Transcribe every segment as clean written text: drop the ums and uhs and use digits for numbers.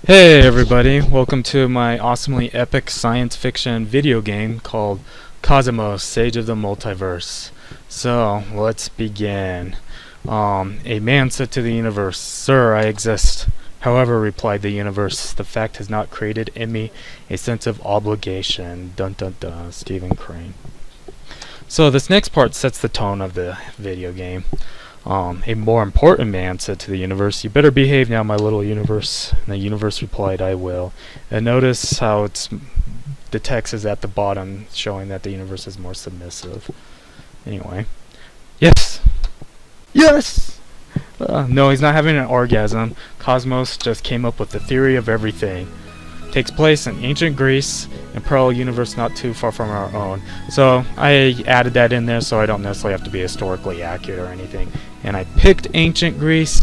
Hey everybody, welcome to my awesomely epic science fiction video game called Cosimous, Sage of the Multiverse. So, let's begin. A man said to the universe, "Sir, I exist." "However," replied the universe, "the fact has not created in me a sense of obligation." Dun dun dun, Stephen Crane. So this next part sets the tone of the video game. A more important man said to the universe, "You better behave now, my little universe." And the universe replied, "I will." And notice how the text is at the bottom, showing that the universe is more submissive. Anyway. Yes! Yes! No, he's not having an orgasm. Cosmos just came up with the theory of everything. Takes place in ancient Greece, a parallel universe not too far from our own. So I added that in there so I don't necessarily have to be historically accurate or anything. And I picked ancient Greece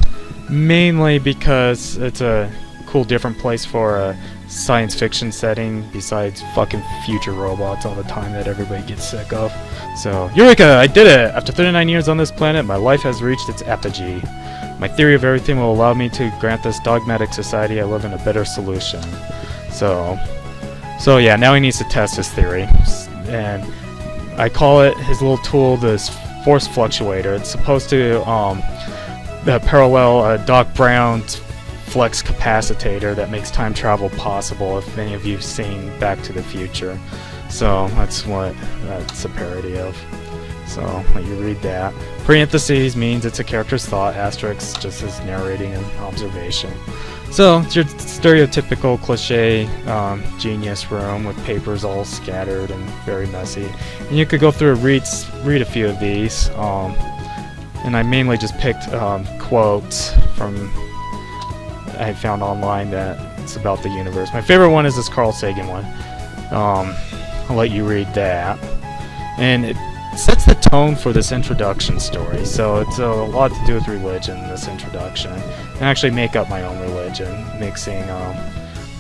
mainly because it's a cool different place for a science fiction setting besides fucking future robots all the time that everybody gets sick of. So, Eureka! I did it! After 39 years on this planet, my life has reached its apogee. My theory of everything will allow me to grant this dogmatic society I live in a better solution. So yeah, now he needs to test his theory. And I call it, his little tool, this force fluctuator. It's supposed to parallel Doc Brown's flux capacitor that makes time travel possible, if many of you have seen Back to the Future. So that's what that's a parody of. So let you read that. Parentheses means it's a character's thought, asterisk just as narrating an observation. So it's your stereotypical cliche genius room with papers all scattered and very messy. And you could go through and read a few of these. And I mainly just picked quotes from I found online that it's about the universe. My favorite one is this Carl Sagan one. I'll let you read that. And it sets the tone for this introduction story. So it's a lot to do with religion, this introduction. I actually make up my own religion, mixing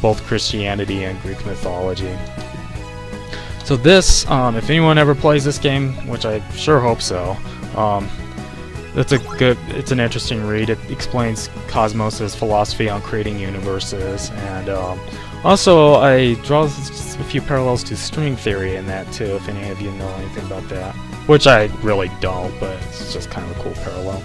both Christianity and Greek mythology. So this, if anyone ever plays this game, which I sure hope so, it's an interesting read. It explains Cosmos' philosophy on creating universes, and also I draw a few parallels to string theory in that too, if any of you know anything about that. Which I really don't, but it's just kind of a cool parallel.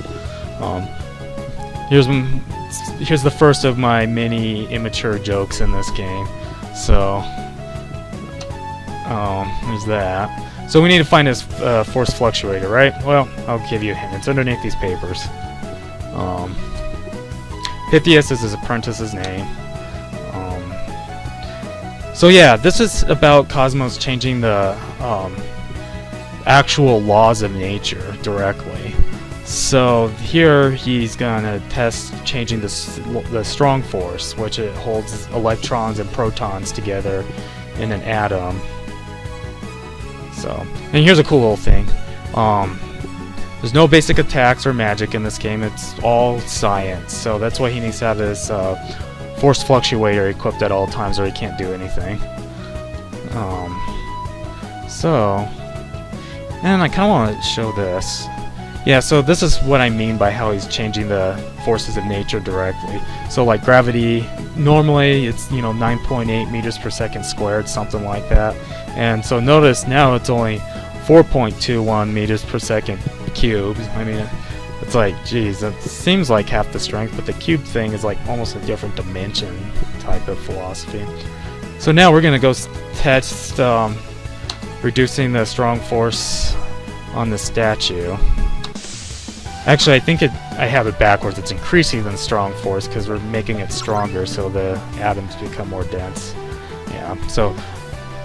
Here's the first of my many immature jokes in this game. So, there's that. So we need to find this force fluctuator, right? Well, I'll give you a hint. It's underneath these papers. Pythias is his apprentice's name. So yeah, this is about Cosmos changing the actual laws of nature directly. So here he's gonna test changing the strong force, which it holds electrons and protons together in an atom. So, and here's a cool little thing. There's no basic attacks or magic in this game. It's all science. So that's why he needs to have this force fluctuator equipped at all times, or he can't do anything. And I kind of want to show this. Yeah, so this is what I mean by how he's changing the forces of nature directly. So like gravity, normally it's 9.8 meters per second squared, something like that. And so notice now it's only 4.21 meters per second cubed. I mean, it's like, geez, it seems like half the strength, but the cube thing is like almost a different dimension type of philosophy. So now we're gonna go test reducing the strong force on the statue. Actually, I think I have it backwards. It's increasing the strong force because we're making it stronger, so the atoms become more dense. Yeah. So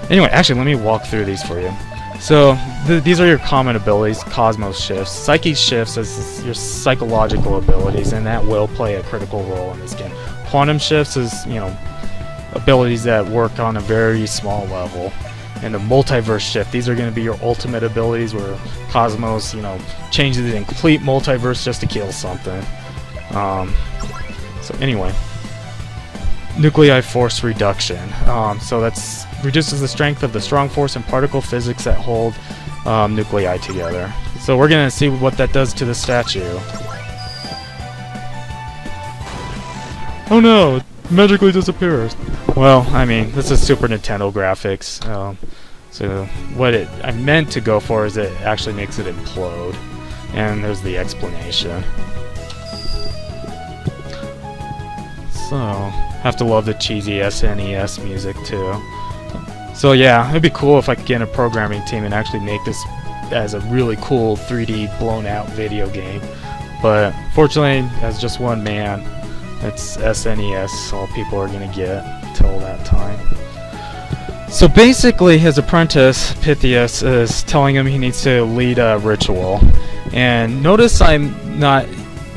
anyway, actually, let me walk through these for you. So these are your common abilities. Cosmos shifts. Psyche shifts as your psychological abilities, and that will play a critical role in this game. Quantum shifts is abilities that work on a very small level. And the multiverse shift, these are going to be your ultimate abilities where Cosmos, changes the complete multiverse just to kill something. So anyway, nuclei force reduction. So that's reduces the strength of the strong force and particle physics that hold nuclei together. So we're going to see what that does to the statue. Oh no! magically disappears. Well, I mean, this is Super Nintendo graphics. So what I meant to go for is it actually makes it implode. And there's the explanation. So, have to love the cheesy SNES music too. So yeah, it'd be cool if I could get in a programming team and actually make this as a really cool 3D blown out video game. But fortunately, as just one man, it's SNES, all people are gonna get till that time. So basically, his apprentice, Pythias, is telling him he needs to lead a ritual. And notice I'm not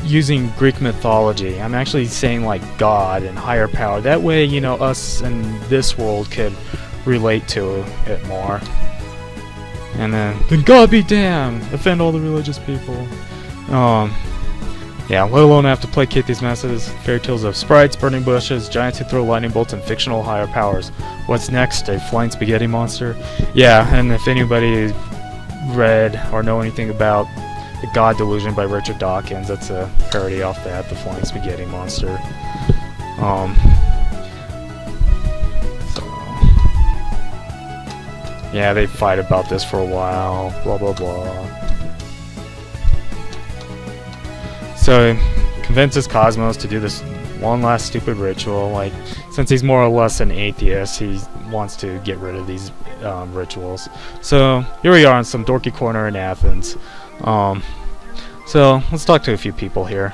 using Greek mythology. I'm actually saying like God and higher power. That way, you know, us in this world could relate to it more. And then God be damned! Offend all the religious people. Yeah, let alone have to placate these masses. Fairy tales of sprites, burning bushes, giants who throw lightning bolts, and fictional higher powers. What's next? A flying spaghetti monster? Yeah, and if anybody read or know anything about The God Delusion by Richard Dawkins, that's a parody off that, the flying spaghetti monster. Yeah, they fight about this for a while, blah blah blah. So he convinces Cosimous to do this one last stupid ritual. Like, since he's more or less an atheist, he wants to get rid of these rituals. So here we are in some dorky corner in Athens. So let's talk to a few people here.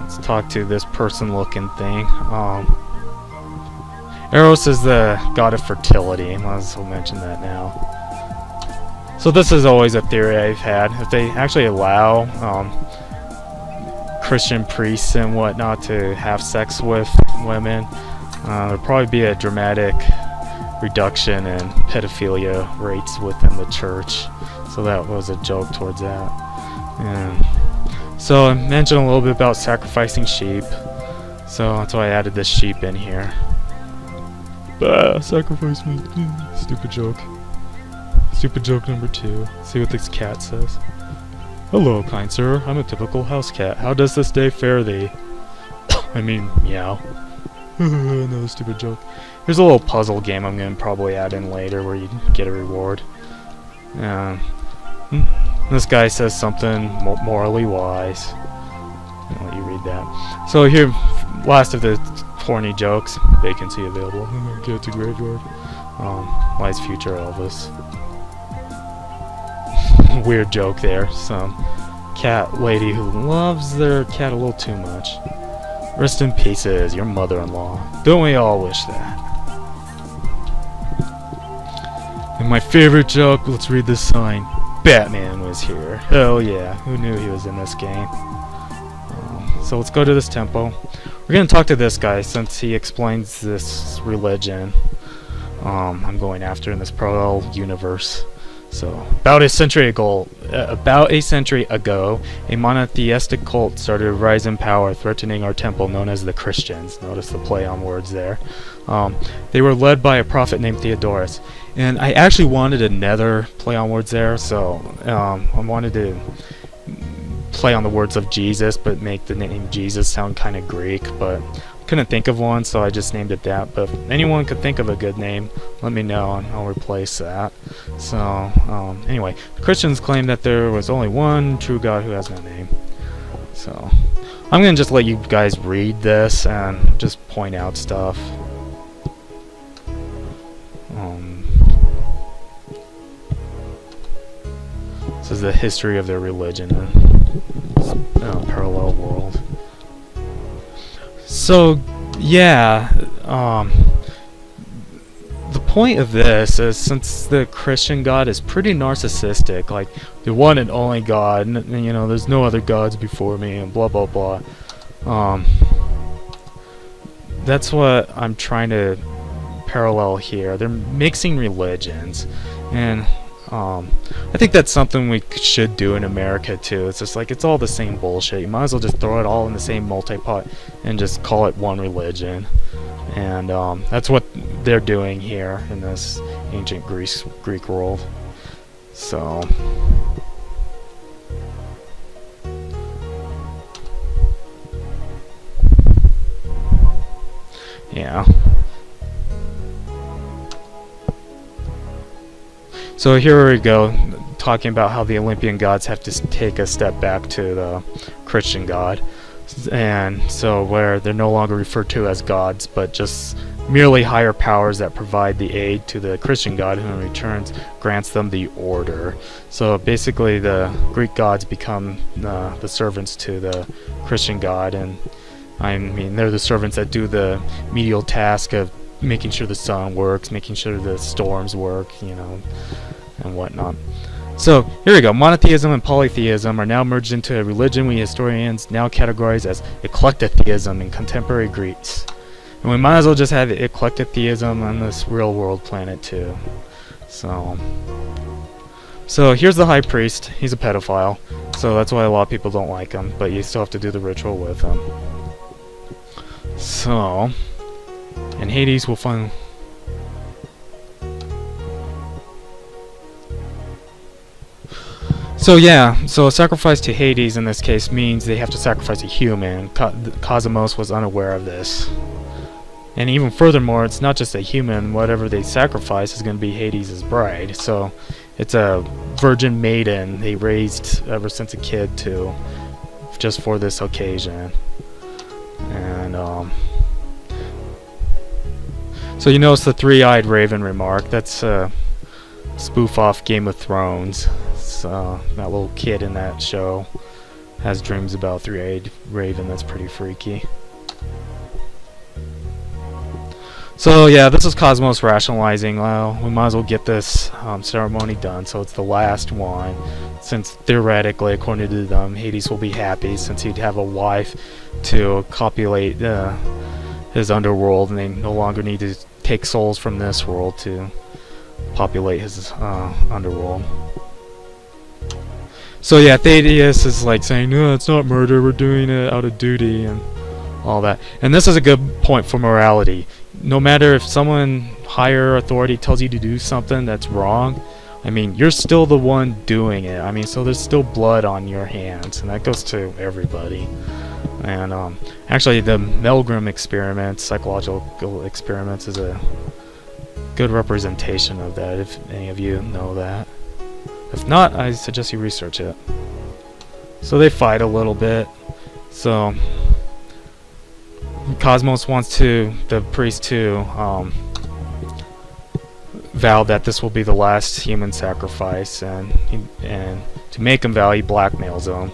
Let's talk to this person-looking thing. Eros is the god of fertility. I might as well mention that now. So this is always a theory I've had. If they actually allow Christian priests and whatnot to have sex with women, there'll probably be a dramatic reduction in pedophilia rates within the church. So that was a joke towards that. And so I mentioned a little bit about sacrificing sheep. So that's why I added this sheep in here. Bah, sacrifice me. Stupid joke. Stupid joke number 2. See what this cat says. Hello, kind sir. I'm a typical house cat. How does this day fare thee? I mean, meow. Another stupid joke. Here's a little puzzle game I'm going to probably add in later where you get a reward. This guy says something morally wise. I'll let you read that. So here, last of the corny jokes. Vacancy available. Get to graveyard. Wise future Elvis. Weird joke there. Some cat lady who loves their cat a little too much. Rest in pieces, your mother-in-law. Don't we all wish that? And my favorite joke, let's read this sign. Batman was here. Hell yeah, who knew he was in this game? So let's go to this temple. We're going to talk to this guy since he explains this religion I'm going after in this parallel universe. So, about a century ago, a monotheistic cult started to rise in power, threatening our temple known as the Christians. Notice the play on words there. They were led by a prophet named Theodorus. And I actually wanted another play on words there, so I wanted to play on the words of Jesus, but make the name Jesus sound kind of Greek, but couldn't think of one, so I just named it that. But if anyone could think of a good name, let me know and I'll replace that. So anyway, the Christians claim that there was only one true God who has no name. So I'm gonna just let you guys read this and just point out stuff. This is the history of their religion in a parallel world. So, yeah, the point of this is, since the Christian God is pretty narcissistic, like, the one and only God, and you know, there's no other gods before me, and blah blah blah, that's what I'm trying to parallel here. They're mixing religions, and I think that's something we should do in America too. It's just like, it's all the same bullshit. You might as well just throw it all in the same multi-pot and just call it one religion. And that's what they're doing here in this ancient Greek world. So Yeah. So here we go, talking about how the Olympian gods have to take a step back to the Christian god. And so where they're no longer referred to as gods, but just merely higher powers that provide the aid to the Christian god, who in return grants them the order. So basically the Greek gods become the servants to the Christian god, and I mean they're the servants that do the medial task of making sure the sun works, making sure the storms work, you know, and whatnot. So here we go. Monotheism and polytheism are now merged into a religion we historians now categorize as eclectitheism in contemporary Greece. And we might as well just have eclectitheism on this real world planet too. So here's the high priest. He's a pedophile, so that's why a lot of people don't like him, but you still have to do the ritual with him. So, and Hades will find... So yeah, so a sacrifice to Hades in this case means they have to sacrifice a human. Cosimous was unaware of this. And even furthermore, it's not just a human. Whatever they sacrifice is going to be Hades' bride. So it's a virgin maiden they raised ever since a kid to, just for this occasion. And so you notice the three-eyed raven remark. That's a spoof off Game of Thrones. That little kid in that show has dreams about three-eyed raven. That's pretty freaky. So yeah, this is Cosimous rationalizing, well, we might as well get this ceremony done, so it's the last one, since theoretically, according to them, Hades will be happy since he'd have a wife to copulate his underworld, and they no longer need to take souls from this world to populate his underworld. So yeah, Thaddeus is like saying, no, it's not murder, we're doing it out of duty, and all that. And this is a good point for morality. No matter if someone higher authority tells you to do something that's wrong, I mean, you're still the one doing it. I mean, so there's still blood on your hands, and that goes to everybody. And actually, the Milgram experiments, psychological experiments, is a good representation of that, if any of you know that. If not, I suggest you research it. So they fight a little bit. So Cosimous wants the priest to vow that this will be the last human sacrifice, and to make him vow, he blackmails him,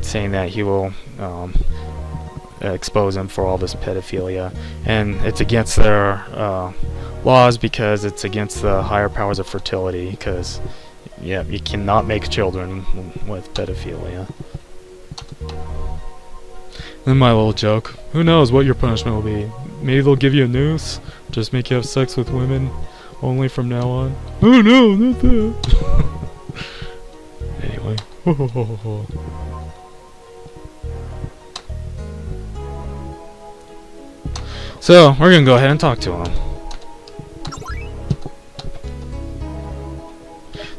saying that he will expose him for all this pedophilia, and it's against their laws because it's against the higher powers of fertility, because yeah, you cannot make children with pedophilia. Then my little joke. Who knows what your punishment will be? Maybe they'll give you a noose, just make you have sex with women only from now on. Oh no, not that. Anyway. So, we're gonna go ahead and talk to him.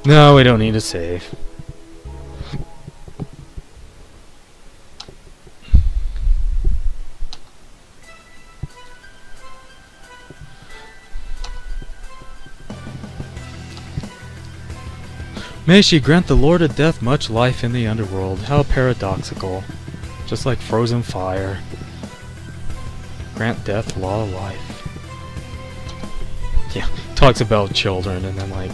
No, we don't need to save. May she grant the Lord of Death much life in the underworld. How paradoxical. Just like frozen fire. Grant death, law, life. Yeah, talks about children and then like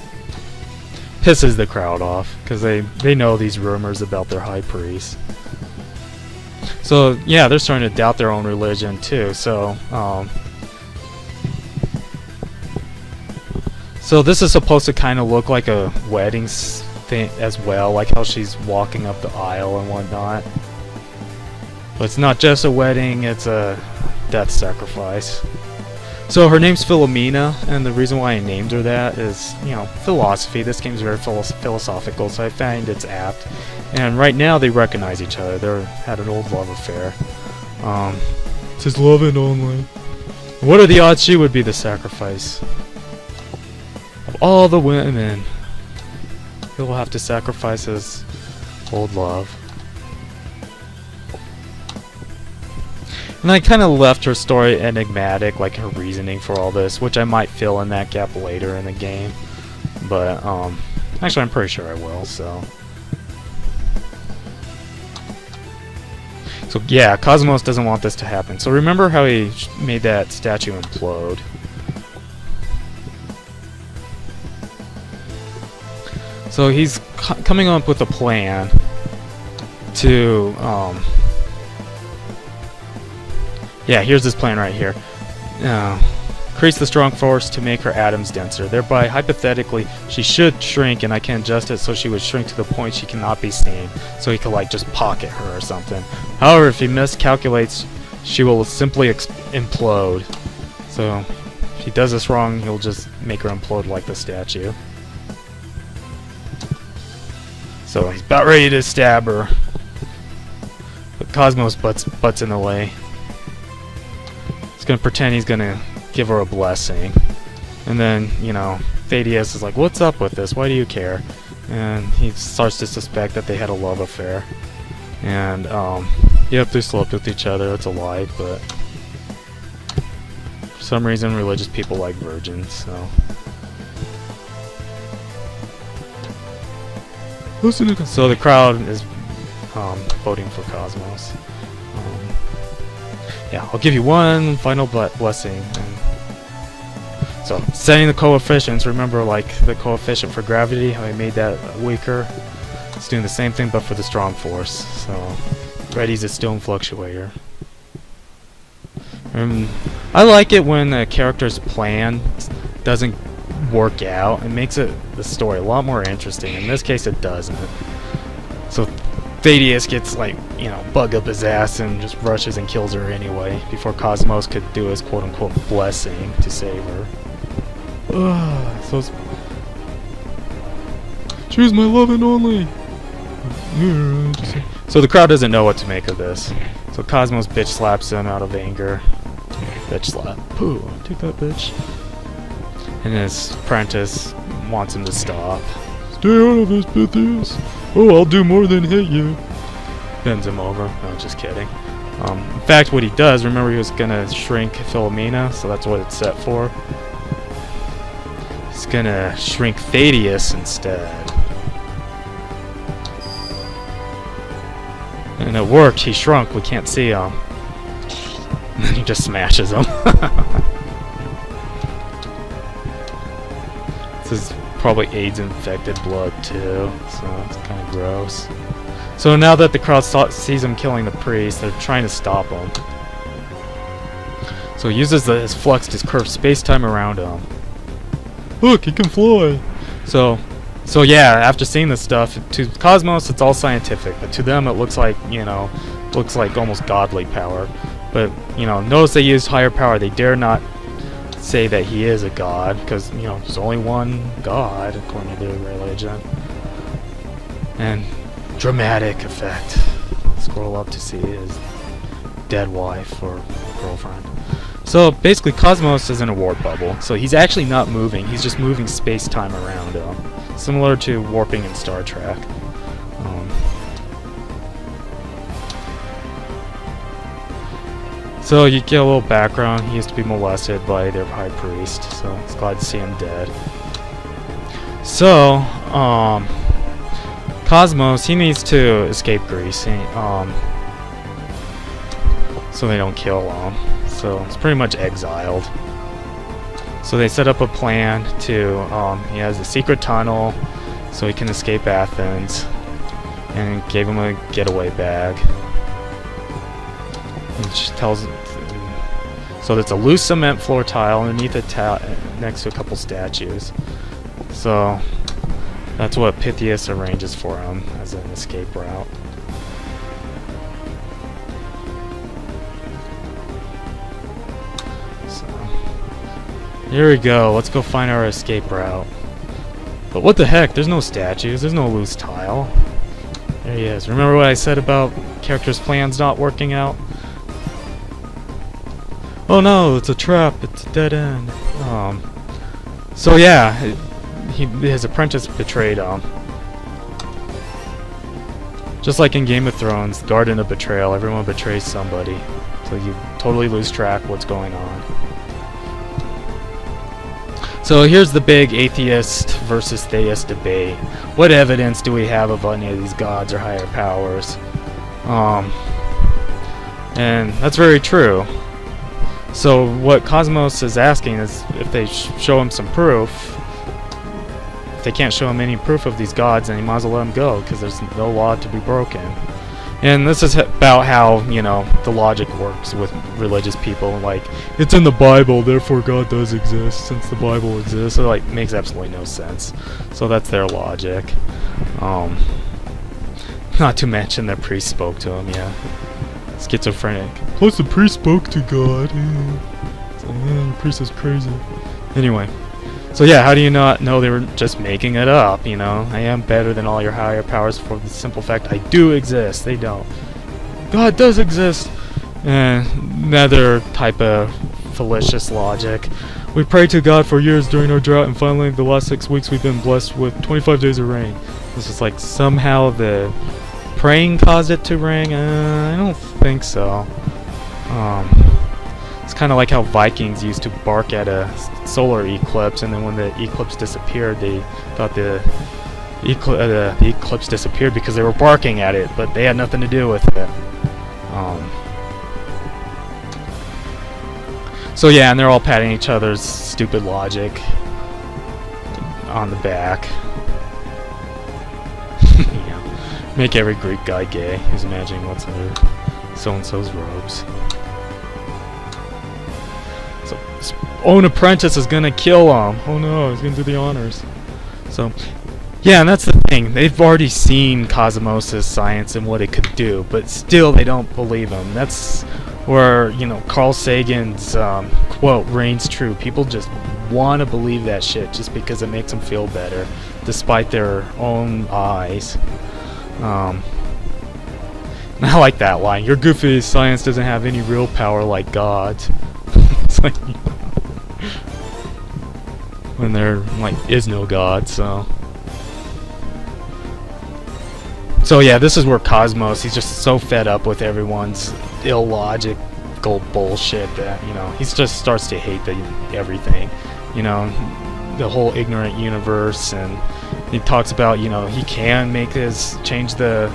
pisses the crowd off because they know these rumors about their high priest. So yeah, they're starting to doubt their own religion too. So so this is supposed to kind of look like a wedding thing as well, like how she's walking up the aisle and whatnot. But it's not just a wedding, it's a death sacrifice. So her name's Philomena, and the reason why I named her that is, you know, philosophy. This game's very philosophical, so I find it's apt. And right now they recognize each other. They had an old love affair. It says love and only. What are the odds she would be the sacrifice? Of all the women, he'll have to sacrifice his old love. And I kind of left her story enigmatic, like her reasoning for all this, which I might fill in that gap later in the game. But, actually I'm pretty sure I will, so. So yeah, Cosimous doesn't want this to happen. So remember how he made that statue implode. So he's coming up with a plan to, yeah, here's this plan right here. Increase the strong force to make her atoms denser. Thereby, hypothetically, she should shrink, and I can adjust it so she would shrink to the point she cannot be seen. So he could, like, just pocket her or something. However, if he miscalculates, she will simply implode. So, if he does this wrong, he'll just make her implode like the statue. So he's about ready to stab her, but Cosimous butts in the way. He's gonna pretend he's gonna give her a blessing, and then, you know, Thaddeus is like, "What's up with this? Why do you care?" And he starts to suspect that they had a love affair. And yep, they slept with each other. It's a lie, but for some reason, religious people like virgins. So. So the crowd is voting for Cosimous. Yeah, I'll give you one final blessing. And so setting the coefficients. Remember, like the coefficient for gravity, how I made that weaker. It's doing the same thing, but for the strong force. So Reddy's a stone fluctuator. I like it when a character's plan doesn't work out. It makes the story a lot more interesting. In this case, it doesn't. So Thaddeus gets, like, you know, bug up his ass and just rushes and kills her anyway before Cosimous could do his quote-unquote blessing to save her. So choose my love and only. So the crowd doesn't know what to make of this. So Cosimous bitch slaps him out of anger. Bitch slap. Pooh, take that, bitch. And his apprentice wants him to stop. Stay out of this, Pythias. Oh, I'll do more than hit you. Bends him over. No, just kidding. In fact, what he does, remember he was gonna shrink Philomena, so that's what it's set for. He's gonna shrink Thaddeus instead. And it worked. He shrunk. We can't see him. And then he just smashes him. This is probably AIDS-infected blood too, so it's kind of gross. So now that the crowd sees him killing the priest, they're trying to stop him. So he uses his flux to curve space-time around him. Look, he can fly! So yeah, after seeing this stuff, to Cosimous it's all scientific, but to them it looks like, you know, looks like almost godly power. But, you know, notice they used higher power. They dare not say that he is a god, because, you know, there's only one god according to their religion. And dramatic effect. Scroll up to see his dead wife or girlfriend. So basically Cosimous is in a warp bubble, so he's actually not moving, he's just moving space-time around him, similar to warping in Star Trek. So you get a little background. He used to be molested by their high priest, so it's glad to see him dead. So, Cosimous, he needs to escape Greece, so they don't kill him. So it's pretty much exiled. So they set up a plan to, he has a secret tunnel so he can escape Athens, and gave him a getaway bag. Which tells, so there's a loose cement floor tile underneath a next to a couple statues. So that's what Pythias arranges for him as an escape route. So here we go. Let's go find our escape route. But what the heck? There's no statues. There's no loose tile. There he is. Remember what I said about characters' plans not working out? Oh no, it's a trap, it's a dead end. So yeah, his apprentice betrayed him. Just like in Game of Thrones, Garden of Betrayal, everyone betrays somebody. So you totally lose track what's going on. So here's the big atheist versus theist debate. What evidence do we have of any of these gods or higher powers? And that's very true. So what Cosimous is asking is if they show him some proof. If they can't show him any proof of these gods, then he might as well let them go, because there's no law to be broken. And this is about how, you know, the logic works with religious people. Like, it's in the Bible, therefore God does exist, since the Bible exists. It, like, makes absolutely no sense. So that's their logic. Not to mention the priest spoke to him, yeah. Schizophrenic. Plus the priest spoke to God. It's like, the priest is crazy. Anyway. So yeah, how do you not know they were just making it up, you know? I am better than all your higher powers for the simple fact I do exist. They don't. God does exist. Another type of fallacious logic. We prayed to God for years during our drought, and finally the last 6 weeks we've been blessed with 25 days of rain. This is like somehow the praying caused it to rain? I don't think so. It's kind of like how Vikings used to bark at a solar eclipse, and then when the eclipse disappeared, they thought the eclipse disappeared because they were barking at it, but they had nothing to do with it. So yeah, and they're all patting each other's stupid logic on the back. Yeah. Make every Greek guy gay who's imagining what's under so-and-so's robes. So his own apprentice is gonna kill him. Oh no, he's gonna do the honors. So yeah, and that's the thing. They've already seen Cosimous' science and what it could do, but still they don't believe him. That's where, you know, Carl Sagan's quote reigns true. People just want to believe that shit just because it makes them feel better, despite their own eyes. And I like that line. Your goofy science doesn't have any real power like God's. It's like, when there like is no God, so. So yeah, this is where Cosimous, he's just so fed up with everyone's illogical bullshit that, you know, he just starts to hate everything, you know, the whole ignorant universe, and he talks about, you know, he can change the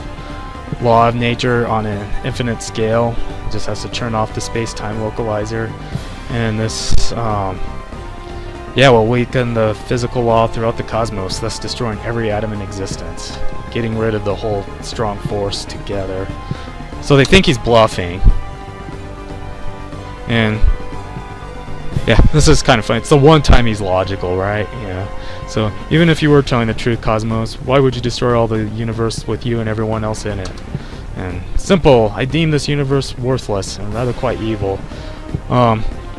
law of nature on an infinite scale, just has to turn off the space-time localizer, and this, yeah, will weaken the physical law throughout the cosmos, thus destroying every atom in existence, getting rid of the whole strong force together. So they think he's bluffing. And yeah, this is kind of funny. It's the one time he's logical, right? Yeah. So even if you were telling the truth, Cosimous, why would you destroy all the universe with you and everyone else in it? And simple, I deem this universe worthless and rather quite evil.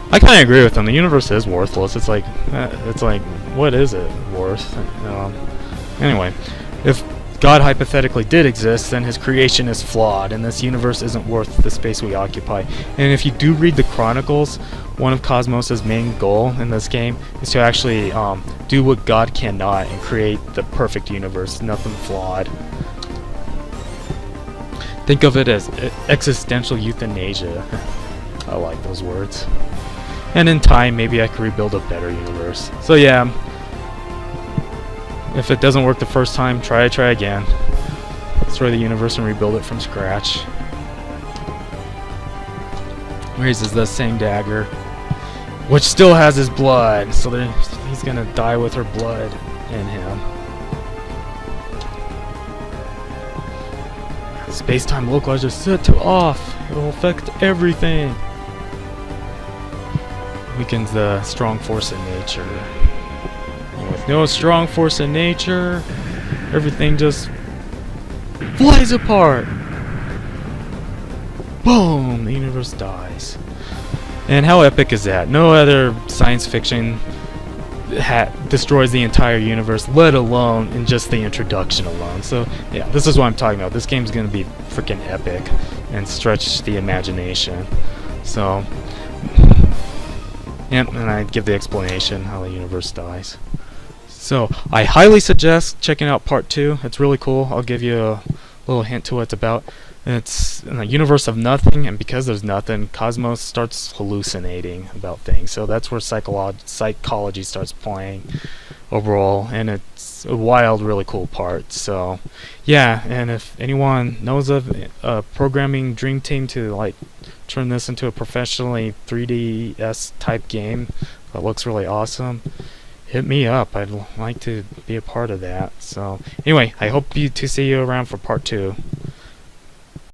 I kind of agree with him. The universe is worthless. It's like, what is it worth? Anyway, if God hypothetically did exist, then his creation is flawed, and this universe isn't worth the space we occupy. And if you do read the Chronicles, one of Cosimos' main goal in this game is to actually do what God cannot and create the perfect universe, nothing flawed. Think of it as existential euthanasia. I like those words. And in time, maybe I could rebuild a better universe. So yeah, if it doesn't work the first time, try again. Destroy the universe and rebuild it from scratch. Raises the same dagger, which still has his blood, so he's gonna die with her blood in him. Space-time localizer set to off. It will affect everything. Weakens the strong force in nature. And with no strong force in nature, everything just flies apart. Boom! The universe dies. And how epic is that? No other science fiction destroys the entire universe, let alone in just the introduction alone. So yeah, this is what I'm talking about. This game's gonna be freaking epic and stretch the imagination. So, and I give the explanation how the universe dies. So I highly suggest checking out part 2. It's really cool. I'll give you little hint to what it's about. It's in a universe of nothing, and because there's nothing, Cosmos starts hallucinating about things. So that's where psychology starts playing a role, and it's a wild, really cool part. So, yeah, and if anyone knows of a programming dream team to like turn this into a professionally 3DS type game that looks really awesome, hit me up. I'd like to be a part of that. So, anyway, I hope to see you around for part 2.